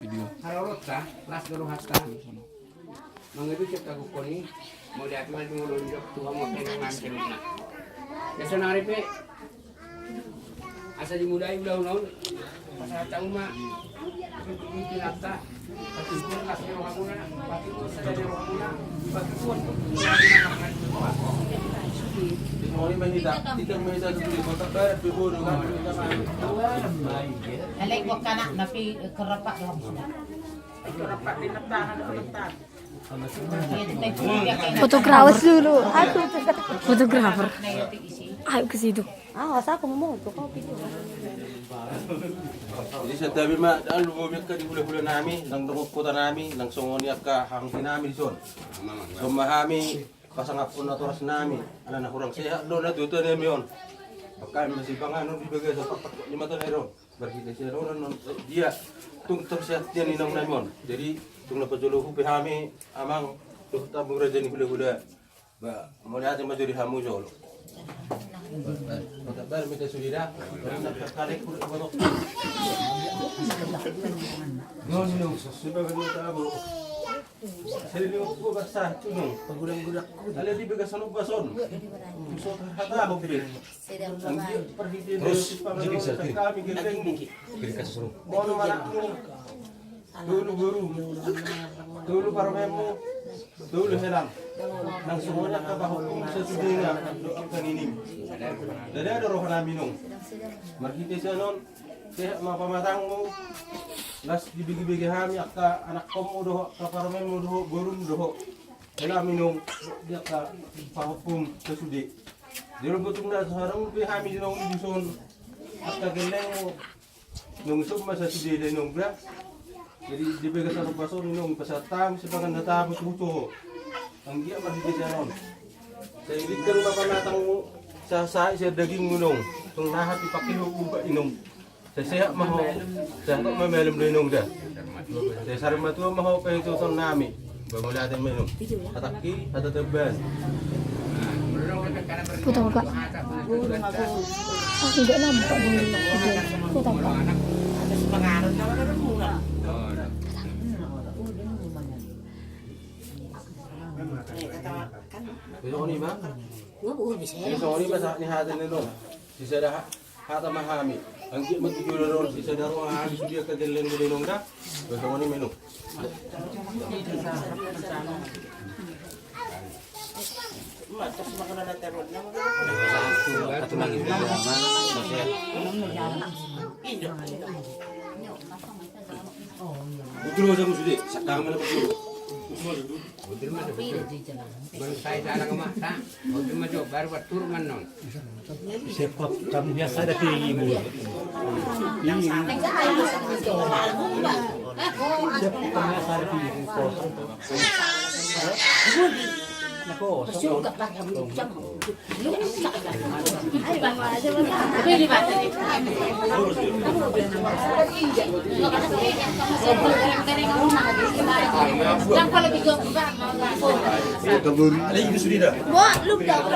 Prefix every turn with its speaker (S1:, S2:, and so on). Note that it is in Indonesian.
S1: Video.
S2: Harorot ka, las garo hasta. Mga ito siya kagukoni, mo dati man tumulunjok, tuwa mo kayo ng mga na. Kasi naripe, asa di mulai ulah-ulah, pasata uma, itu nafta, pati pun las garo hakuna, pati pun sa garo hakuna, pati pun
S3: Oli mahita, tidak mahita dulu. Mata barat biburu kan.
S4: Alay ko ka na, napi karapak lang sila.
S2: kerapat di naftahan atau naftahan.
S5: Fotografer dulu. Aku fotografer.
S4: Na yung isi.
S5: Ayo ke situ.
S6: Awas aku mau tuh kopi tuh.
S3: Jadi sa tabi ma daan lumumit ka di hula-hula nami, nang kota nami, nang songoni ka hangkin nami di son. So mahami pasangap pun naturas nami, ala na kurang sehat do na tuto na miyon. Pagka masih panganon di bagay sa papak 5 tahun ero. Berkita siya ron dia tung tersehat dia ninang namon. Jadi tung napajuluhu pihami amang tuh tabung raja ni hula-hula. Ba mo natin majuri hamu jolo. Matabar minta sudira. Nakakalik ko ko. No, sebagai tabu. Sili ko basta tunong pagulang-gulang ko. Ala di bagas ano bason. Usot hata mo bili. Terus jadi sakit. Kami geleng. Kirikas suruh. Bono mana dulu guru. Dulu parmemu. Dulu helang. Nang semuanya ka bahong sa sudinga do ang kaninim. Dada ada roh namin nung. Markite sa non. Kaya mapamatang mo. Las dibigi-bigi hami ka anak ko mo doho ka parmen mo doho gurun doho. Kaya minum dia ka pahukum sa sudi. Dilo butong na sa harang pi hami nung duson. At kageleng mo nung sub sa sudi din nung bra. Jadi dibigi sa baso nung pasatam sa pagan natapos huto. Ang dia marhiti sa non. Sa ilit kan mapamatang mo sa daging mo nung. Tung nahat ipakiho uba inom. Saya maho, saya tak memelum dinung dah. Saya sari matu maho pengen nami. Bamula natin minum. Ataki, atau tebas.
S5: Foto Pak. Oh, tidak nampak dulu. Foto Pak.
S4: Ada sepengaruh na wala rin muna.
S3: Besok ni ba?
S6: Bisa.
S3: Besok ni ba sa ni hatin nino? Si sada hata mahami. Ang di magtigulo ron si sada ro habis dia kageleng dinung dah. Besok ni minum.
S4: Matas makanan na terod na.
S1: Atau lagi drama,
S3: Betul sama sudi. Sakang mana betul.
S2: Baru saya jalan ke mata, udah maju baru buat turun non.
S7: Siapa kamu biasa ada tinggi mulu. Siapa kamu biasa ada tinggi kosong. Nako,
S6: Suka pakai jam.
S4: Pwede ba? Yang paling bigo ba?
S3: Ada itu sudi dah.
S6: Wah, lu udah